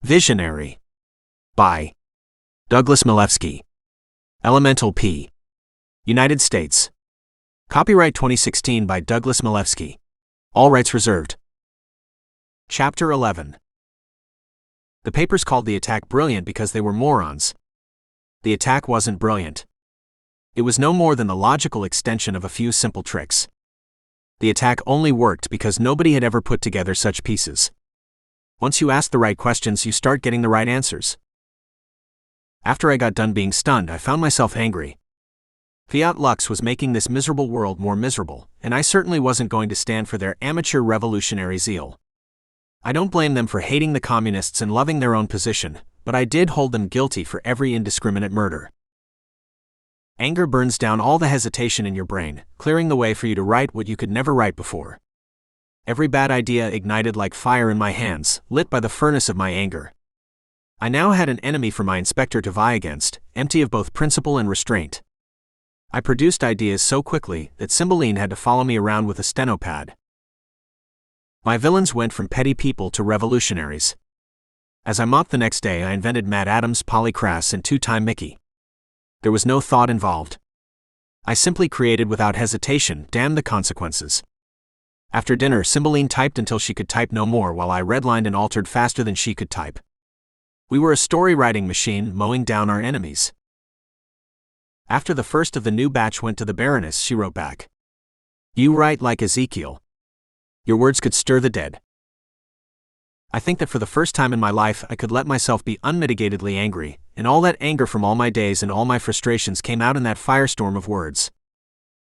Visionary. By Douglas Milewski. Elemental P. United States. Copyright 2016 by Douglas Milewski. All rights reserved. Chapter 11. The papers called the attack brilliant because they were morons. The attack wasn't brilliant. It was no more than the logical extension of a few simple tricks. The attack only worked because nobody had ever put together such pieces. Once you ask the right questions, you start getting the right answers. After I got done being stunned, I found myself angry. Fiat Lux was making this miserable world more miserable, and I certainly wasn't going to stand for their amateur revolutionary zeal. I don't blame them for hating the communists and loving their own position, but I did hold them guilty for every indiscriminate murder. Anger burns down all the hesitation in your brain, clearing the way for you to write what you could never write before. Every bad idea ignited like fire in my hands, lit by the furnace of my anger. I now had an enemy for my inspector to vie against, empty of both principle and restraint. I produced ideas so quickly that Cymbeline had to follow me around with a stenopad. My villains went from petty people to revolutionaries. As I mopped the next day, I invented Mad Adams, Polycrass, and Two-Time Mickey. There was no thought involved. I simply created without hesitation, damn the consequences. After dinner, Cymbeline typed until she could type no more while I redlined and altered faster than she could type. We were a story-writing machine, mowing down our enemies. After the first of the new batch went to the Baroness, she wrote back, "You write like Ezekiel. Your words could stir the dead." I think that for the first time in my life I could let myself be unmitigatedly angry, and all that anger from all my days and all my frustrations came out in that firestorm of words.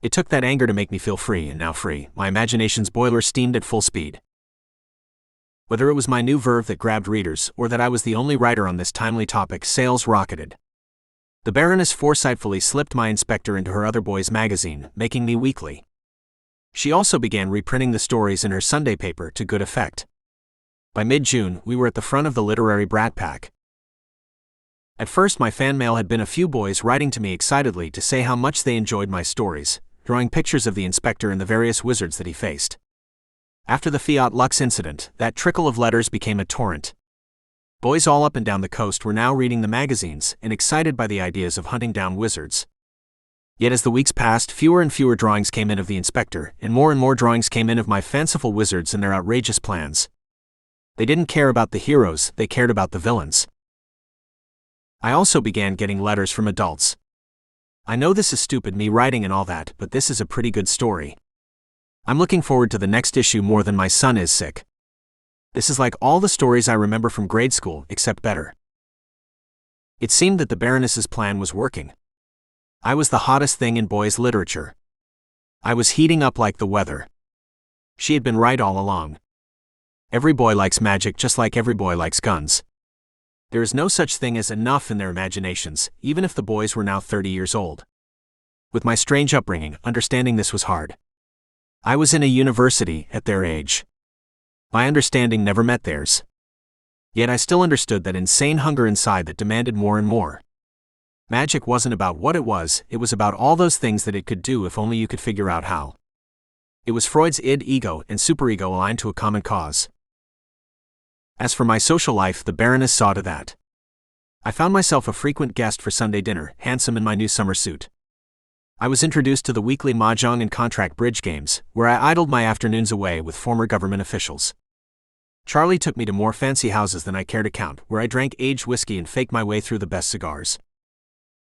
It took that anger to make me feel free, and now free, my imagination's boiler steamed at full speed. Whether it was my new verve that grabbed readers, or that I was the only writer on this timely topic, sales rocketed. The Baroness foresightfully slipped my inspector into her other boys' magazine, making me weekly. She also began reprinting the stories in her Sunday paper to good effect. By mid-June, we were at the front of the literary brat pack. At first, my fan mail had been a few boys writing to me excitedly to say how much they enjoyed my stories, drawing pictures of the inspector and the various wizards that he faced. After the Fiat Lux incident, that trickle of letters became a torrent. Boys all up and down the coast were now reading the magazines and excited by the ideas of hunting down wizards. Yet as the weeks passed, fewer and fewer drawings came in of the inspector, and more drawings came in of my fanciful wizards and their outrageous plans. They didn't care about the heroes, they cared about the villains. I also began getting letters from adults. I know this is stupid, me writing and all that, but this is a pretty good story. I'm looking forward to the next issue more than my son is sick. This is like all the stories I remember from grade school, except better. It seemed that the Baroness's plan was working. I was the hottest thing in boys' literature. I was heating up like the weather. She had been right all along. Every boy likes magic just like every boy likes guns. There is no such thing as enough in their imaginations, even if the boys were now 30 years old. With my strange upbringing, understanding this was hard. I was in a university at their age. My understanding never met theirs. Yet I still understood that insane hunger inside that demanded more and more. Magic wasn't about what it was about all those things that it could do if only you could figure out how. It was Freud's id, ego, and superego aligned to a common cause. As for my social life, the Baroness saw to that. I found myself a frequent guest for Sunday dinner, handsome in my new summer suit. I was introduced to the weekly mahjong and contract bridge games, where I idled my afternoons away with former government officials. Charlie took me to more fancy houses than I care to count, where I drank aged whiskey and faked my way through the best cigars.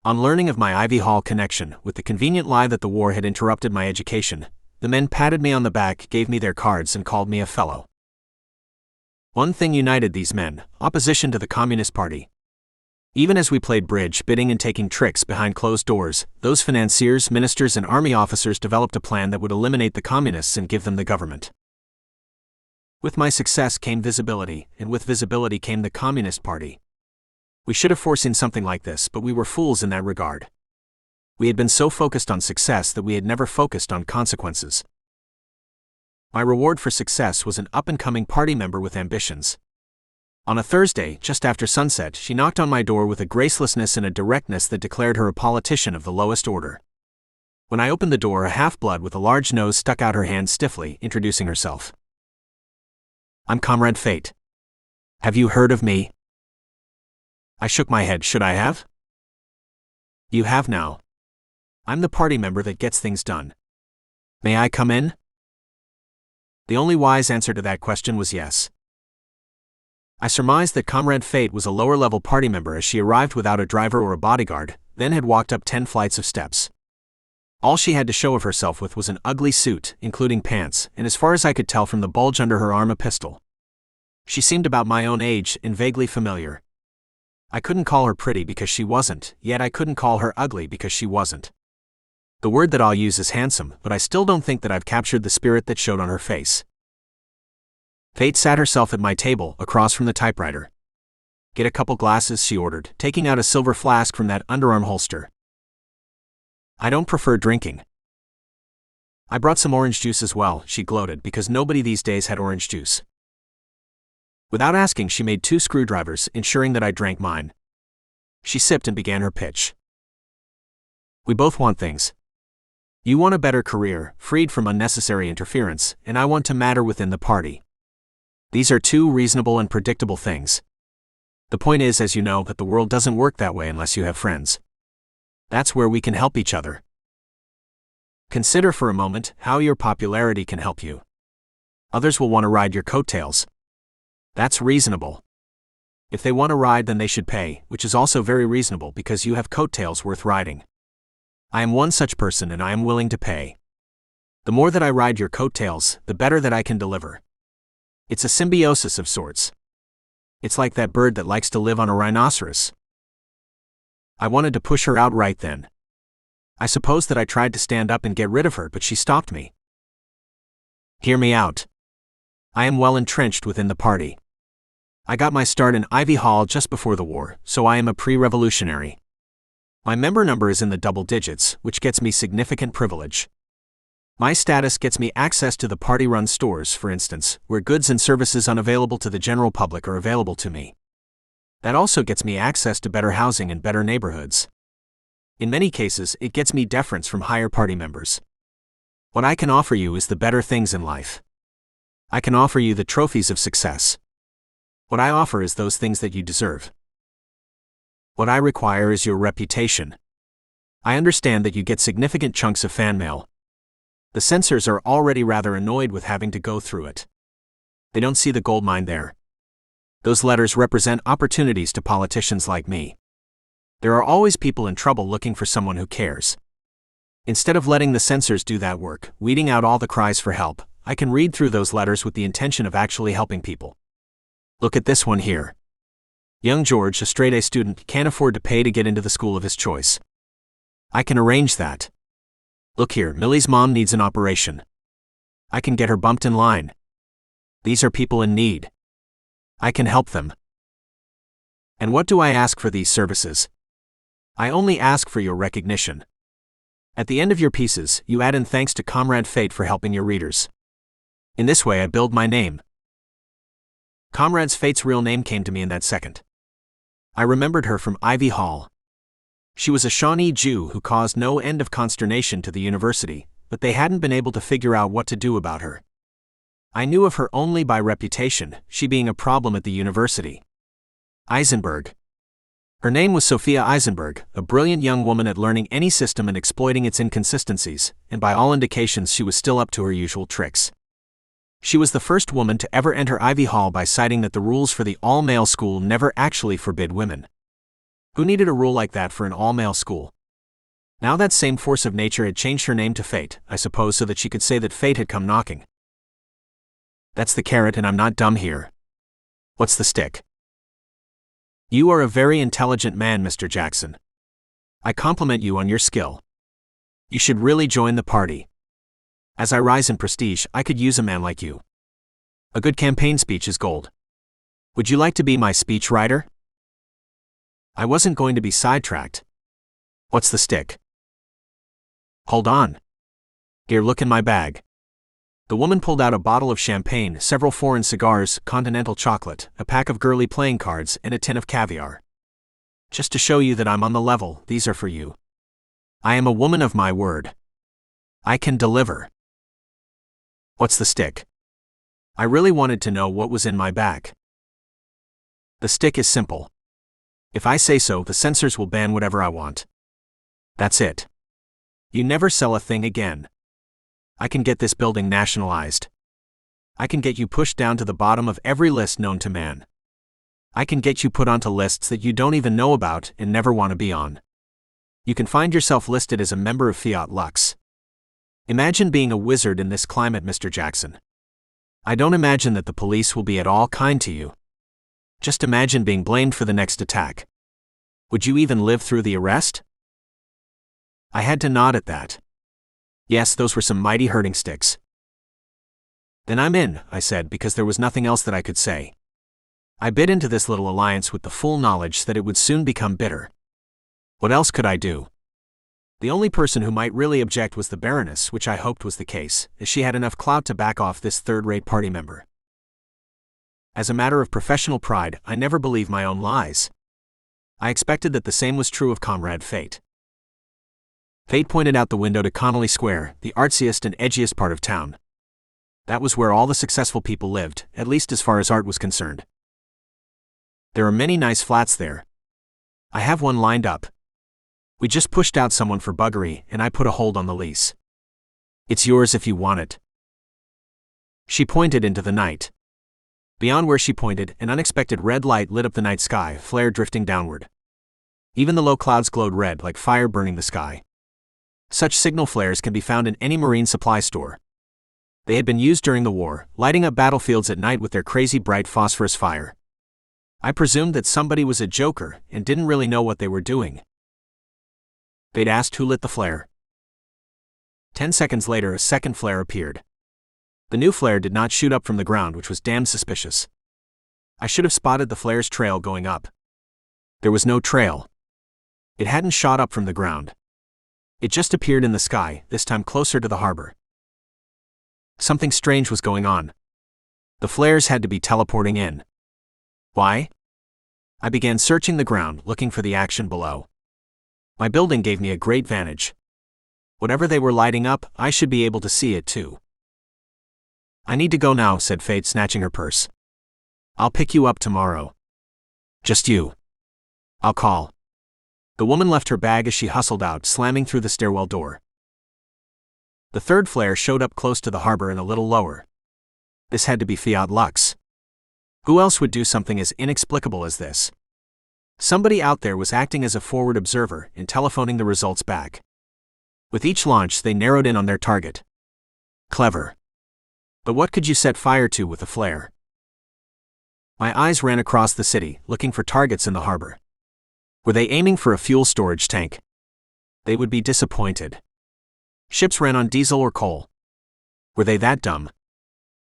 On learning of my Ivy Hall connection, with the convenient lie that the war had interrupted my education, the men patted me on the back, gave me their cards, and called me a fellow. One thing united these men: opposition to the Communist Party. Even as we played bridge, bidding and taking tricks behind closed doors, those financiers, ministers, and army officers developed a plan that would eliminate the communists and give them the government. With my success came visibility, and with visibility came the Communist Party. We should have foreseen something like this, but we were fools in that regard. We had been so focused on success that we had never focused on consequences. My reward for success was an up-and-coming party member with ambitions. On a Thursday, just after sunset, she knocked on my door with a gracelessness and a directness that declared her a politician of the lowest order. When I opened the door, a half-blood with a large nose stuck out her hand stiffly, introducing herself. "I'm Comrade Fate. Have you heard of me?" I shook my head. Should I have? You have now. I'm the party member that gets things done. May I come in? The only wise answer to that question was yes. I surmised that Comrade Fate was a lower-level party member as she arrived without a driver or a bodyguard, then had walked up 10 flights of steps. All she had to show of herself with was an ugly suit, including pants, and as far as I could tell from the bulge under her arm, a pistol. She seemed about my own age and vaguely familiar. I couldn't call her pretty because she wasn't, yet I couldn't call her ugly because she wasn't. The word that I'll use is handsome, but I still don't think that I've captured the spirit that showed on her face. Fate sat herself at my table, across from the typewriter. Get a couple glasses, she ordered, taking out a silver flask from that underarm holster. I don't prefer drinking. I brought some orange juice as well, she gloated, because nobody these days had orange juice. Without asking, she made 2 screwdrivers, ensuring that I drank mine. She sipped and began her pitch. We both want things. You want a better career, freed from unnecessary interference, and I want to matter within the party. These are 2 reasonable and predictable things. The point is, as you know, that the world doesn't work that way unless you have friends. That's where we can help each other. Consider for a moment how your popularity can help you. Others will want to ride your coattails. That's reasonable. If they want to ride, then they should pay, which is also very reasonable because you have coattails worth riding. I am one such person and I am willing to pay. The more that I ride your coattails, the better that I can deliver. It's a symbiosis of sorts. It's like that bird that likes to live on a rhinoceros. I wanted to push her out right then. I suppose that I tried to stand up and get rid of her, but she stopped me. Hear me out. I am well entrenched within the party. I got my start in Ivy Hall just before the war, so I am a pre-revolutionary. My member number is in the double digits, which gets me significant privilege. My status gets me access to the party-run stores, for instance, where goods and services unavailable to the general public are available to me. That also gets me access to better housing and better neighborhoods. In many cases, it gets me deference from higher party members. What I can offer you is the better things in life. I can offer you the trophies of success. What I offer is those things that you deserve. What I require is your reputation. I understand that you get significant chunks of fan mail. The censors are already rather annoyed with having to go through it. They don't see the gold mine there. Those letters represent opportunities to politicians like me. There are always people in trouble looking for someone who cares. Instead of letting the censors do that work, weeding out all the cries for help, I can read through those letters with the intention of actually helping people. Look at this one here. Young George, a straight-A student, can't afford to pay to get into the school of his choice. I can arrange that. Look here, Millie's mom needs an operation. I can get her bumped in line. These are people in need. I can help them. And what do I ask for these services? I only ask for your recognition. At the end of your pieces, you add in thanks to Comrade Fate for helping your readers. In this way I build my name. Comrade Fate's real name came to me in that second. I remembered her from Ivy Hall. She was a Shawnee Jew who caused no end of consternation to the university, but they hadn't been able to figure out what to do about her. I knew of her only by reputation, she being a problem at the university. Eisenberg. Her name was Sophia Eisenberg, a brilliant young woman at learning any system and exploiting its inconsistencies, and by all indications she was still up to her usual tricks. She was the first woman to ever enter Ivy Hall by citing that the rules for the all-male school never actually forbid women. Who needed a rule like that for an all-male school? Now that same force of nature had changed her name to Fate, I suppose so that she could say that fate had come knocking. That's the carrot, and I'm not dumb here. What's the stick? You are a very intelligent man, Mr. Jackson. I compliment you on your skill. You should really join the party. As I rise in prestige, I could use a man like you. A good campaign speech is gold. Would you like to be my speech writer? I wasn't going to be sidetracked. What's the stick? Hold on. Here, look in my bag. The woman pulled out a bottle of champagne, several foreign cigars, continental chocolate, a pack of girly playing cards, and a tin of caviar. Just to show you that I'm on the level, these are for you. I am a woman of my word. I can deliver. What's the stick? I really wanted to know what was in my bag. The stick is simple. If I say so, the censors will ban whatever I want. That's it. You never sell a thing again. I can get this building nationalized. I can get you pushed down to the bottom of every list known to man. I can get you put onto lists that you don't even know about and never want to be on. You can find yourself listed as a member of Fiat Lux. Imagine being a wizard in this climate, Mr. Jackson. I don't imagine that the police will be at all kind to you. Just imagine being blamed for the next attack. Would you even live through the arrest? I had to nod at that. Yes, those were some mighty hurting sticks. Then I'm in, I said, because there was nothing else that I could say. I bit into this little alliance with the full knowledge that it would soon become bitter. What else could I do? The only person who might really object was the Baroness, which I hoped was the case, as she had enough clout to back off this third-rate party member. As a matter of professional pride, I never believe my own lies. I expected that the same was true of Comrade Fate. Fate pointed out the window to Connolly Square, the artsiest and edgiest part of town. That was where all the successful people lived, at least as far as art was concerned. There are many nice flats there. I have one lined up. We just pushed out someone for buggery, and I put a hold on the lease. It's yours if you want it. She pointed into the night. Beyond where she pointed, an unexpected red light lit up the night sky, flare drifting downward. Even the low clouds glowed red like fire burning the sky. Such signal flares can be found in any marine supply store. They had been used during the war, lighting up battlefields at night with their crazy bright phosphorus fire. I presumed that somebody was a joker and didn't really know what they were doing. They'd asked who lit the flare. 10 seconds later, a second flare appeared. The new flare did not shoot up from the ground, which was damn suspicious. I should have spotted the flare's trail going up. There was no trail. It hadn't shot up from the ground. It just appeared in the sky, this time closer to the harbor. Something strange was going on. The flares had to be teleporting in. Why? I began searching the ground, looking for the action below. My building gave me a great vantage. Whatever they were lighting up, I should be able to see it too. I need to go now, said Fate, snatching her purse. I'll pick you up tomorrow. Just you. I'll call. The woman left her bag as she hustled out, slamming through the stairwell door. The third flare showed up close to the harbor and a little lower. This had to be Fiat Lux. Who else would do something as inexplicable as this? Somebody out there was acting as a forward observer and telephoning the results back. With each launch, they narrowed in on their target. Clever. But what could you set fire to with a flare? My eyes ran across the city, looking for targets in the harbor. Were they aiming for a fuel storage tank? They would be disappointed. Ships ran on diesel or coal. Were they that dumb?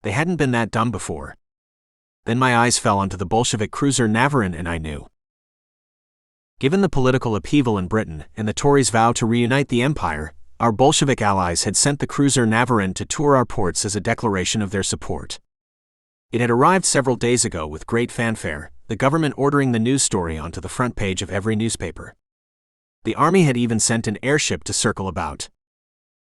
They hadn't been that dumb before. Then my eyes fell onto the Bolshevik cruiser Navarin, and I knew. Given the political upheaval in Britain and the Tories' vow to reunite the empire, our Bolshevik allies had sent the cruiser Navarin to tour our ports as a declaration of their support. It had arrived several days ago with great fanfare, the government ordering the news story onto the front page of every newspaper. The army had even sent an airship to circle about.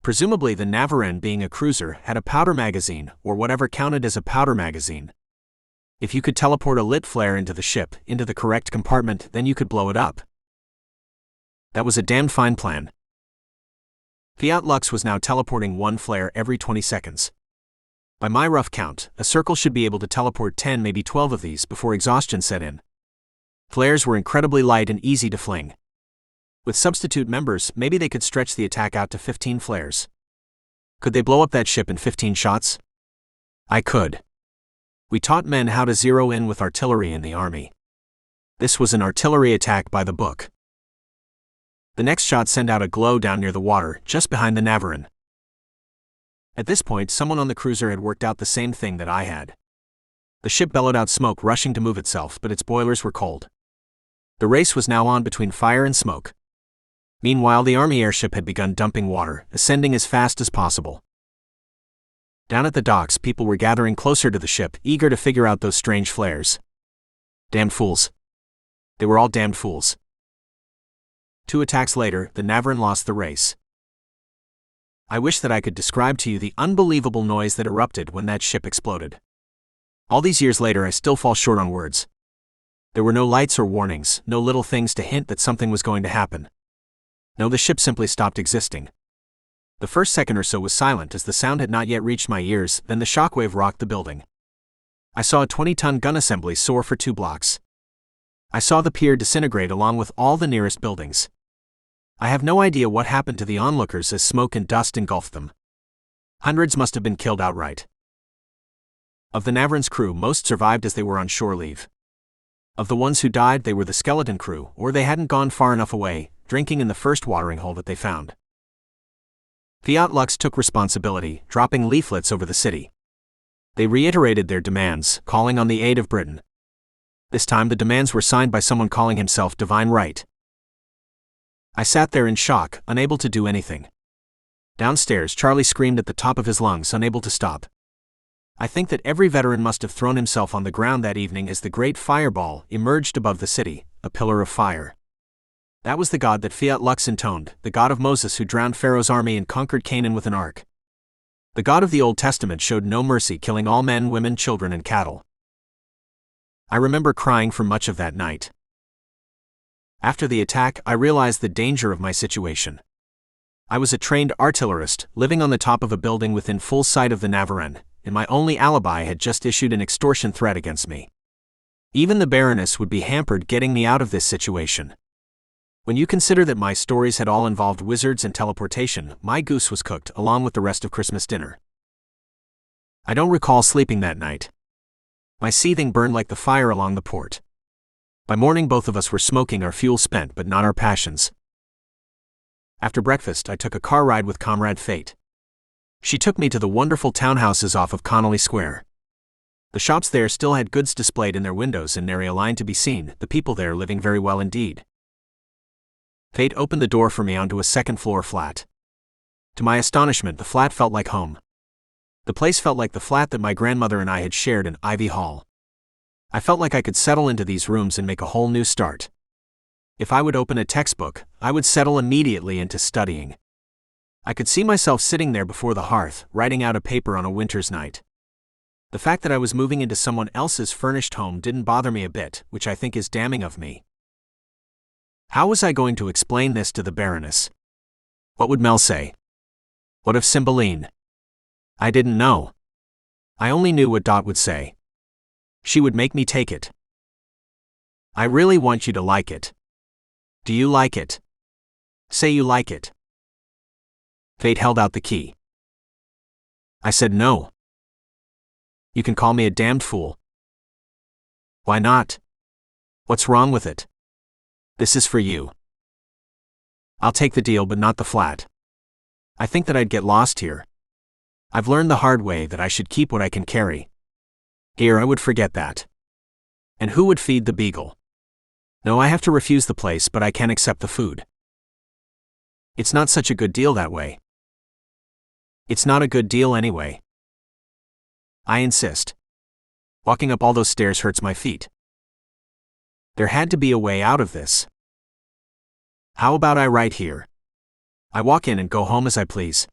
Presumably the Navarin, being a cruiser, had a powder magazine, or whatever counted as a powder magazine. If you could teleport a lit flare into the ship, into the correct compartment, then you could blow it up. That was a damned fine plan. Fiat Lux was now teleporting one flare every 20 seconds. By my rough count, a circle should be able to teleport 10, maybe 12 of these before exhaustion set in. Flares were incredibly light and easy to fling. With substitute members, maybe they could stretch the attack out to 15 flares. Could they blow up that ship in 15 shots? I could. We taught men how to zero in with artillery in the army. This was an artillery attack by the book. The next shot sent out a glow down near the water, just behind the Navarin. At this point, someone on the cruiser had worked out the same thing that I had. The ship bellowed out smoke, rushing to move itself, but its boilers were cold. The race was now on between fire and smoke. Meanwhile, the army airship had begun dumping water, ascending as fast as possible. Down at the docks, people were gathering closer to the ship, eager to figure out those strange flares. Damned fools. They were all damned fools. 2 attacks later, the Navarin lost the race. I wish that I could describe to you the unbelievable noise that erupted when that ship exploded. All these years later, I still fall short on words. There were no lights or warnings, no little things to hint that something was going to happen. No, the ship simply stopped existing. The first second or so was silent as the sound had not yet reached my ears, then the shockwave rocked the building. I saw a 20-ton gun assembly soar for 2 blocks. I saw the pier disintegrate along with all the nearest buildings. I have no idea what happened to the onlookers as smoke and dust engulfed them. Hundreds must have been killed outright. Of the Navarin's crew, most survived as they were on shore leave. Of the ones who died, they were the skeleton crew, or they hadn't gone far enough away, drinking in the first watering hole that they found. Fiat Lux took responsibility, dropping leaflets over the city. They reiterated their demands, calling on the aid of Britain. This time the demands were signed by someone calling himself Divine Right. I sat there in shock, unable to do anything. Downstairs, Charlie screamed at the top of his lungs, unable to stop. I think that every veteran must have thrown himself on the ground that evening as the great fireball emerged above the city, a pillar of fire. That was the God that Fiat Lux intoned, the God of Moses who drowned Pharaoh's army and conquered Canaan with an ark. The God of the Old Testament showed no mercy, killing all men, women, children, and cattle. I remember crying for much of that night. After the attack, I realized the danger of my situation. I was a trained artillerist, living on the top of a building within full sight of the Navarin, and my only alibi had just issued an extortion threat against me. Even the Baroness would be hampered getting me out of this situation. When you consider that my stories had all involved wizards and teleportation, my goose was cooked along with the rest of Christmas dinner. I don't recall sleeping that night. My seething burned like the fire along the port. By morning both of us were smoking, our fuel spent but not our passions. After breakfast I took a car ride with Comrade Fate. She took me to the wonderful townhouses off of Connolly Square. The shops there still had goods displayed in their windows and nary a line to be seen, the people there living very well indeed. Fate opened the door for me onto a second-floor flat. To my astonishment, the flat felt like home. The place felt like the flat that my grandmother and I had shared in Ivy Hall. I felt like I could settle into these rooms and make a whole new start. If I would open a textbook, I would settle immediately into studying. I could see myself sitting there before the hearth, writing out a paper on a winter's night. The fact that I was moving into someone else's furnished home didn't bother me a bit, which I think is damning of me. How was I going to explain this to the Baroness? What would Mel say? What of Cymbeline? I didn't know. I only knew what Dot would say. She would make me take it. I really want you to like it. Do you like it? Say you like it. Fate held out the key. I said no. You can call me a damned fool. Why not? What's wrong with it? This is for you. I'll take the deal but not the flat. I think that I'd get lost here. I've learned the hard way that I should keep what I can carry. Here I would forget that. And who would feed the beagle? No, I have to refuse the place but I can accept the food. It's not such a good deal that way. It's not a good deal anyway. I insist. Walking up all those stairs hurts my feet. There had to be a way out of this. How about I write here? I walk in and go home as I please.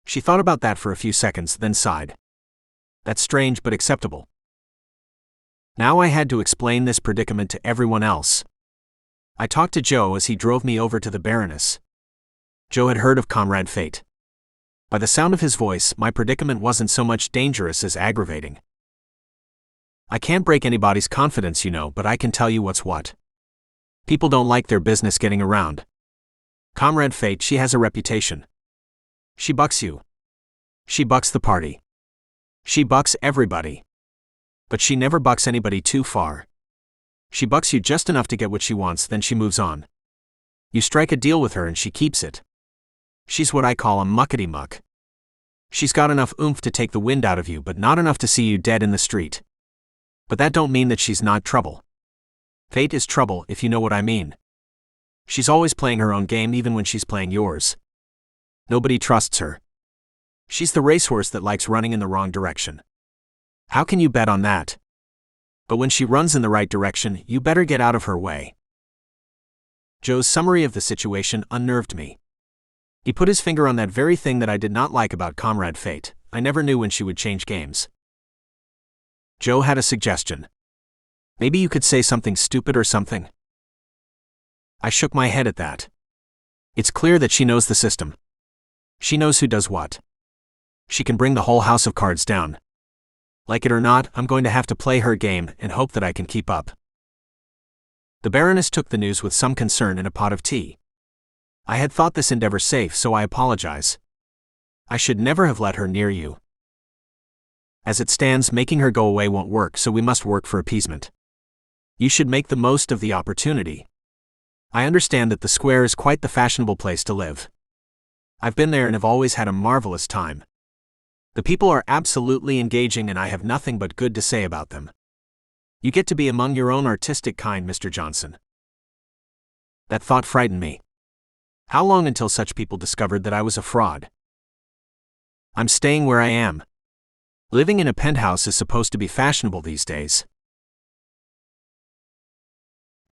She thought about that for a few seconds, then sighed. That's strange but acceptable. Now I had to explain this predicament to everyone else. I talked to Joe as he drove me over to the Baroness. Joe had heard of Comrade Fate. By the sound of his voice, my predicament wasn't so much dangerous as aggravating. I can't break anybody's confidence, you know, but I can tell you what's what. People don't like their business getting around. Comrade Fate, she has a reputation. She bucks you. She bucks the party. She bucks everybody. But she never bucks anybody too far. She bucks you just enough to get what she wants, then she moves on. You strike a deal with her and she keeps it. She's what I call a muckety-muck. She's got enough oomph to take the wind out of you but not enough to see you dead in the street. But that don't mean that she's not trouble. Fate is trouble, if you know what I mean. She's always playing her own game even when she's playing yours. Nobody trusts her. She's the racehorse that likes running in the wrong direction. How can you bet on that? But when she runs in the right direction, you better get out of her way. Joe's summary of the situation unnerved me. He put his finger on that very thing that I did not like about Comrade Fate. I never knew when she would change games. Joe had a suggestion. Maybe you could say something stupid or something. I shook my head at that. It's clear that she knows the system. She knows who does what. She can bring the whole house of cards down. Like it or not, I'm going to have to play her game and hope that I can keep up. The Baroness took the news with some concern and a pot of tea. I had thought this endeavor safe, so I apologize. I should never have let her near you. As it stands, making her go away won't work, so we must work for appeasement. You should make the most of the opportunity. I understand that the square is quite the fashionable place to live. I've been there and have always had a marvelous time. The people are absolutely engaging and I have nothing but good to say about them. You get to be among your own artistic kind, Mr. Johnson. That thought frightened me. How long until such people discovered that I was a fraud? I'm staying where I am. Living in a penthouse is supposed to be fashionable these days.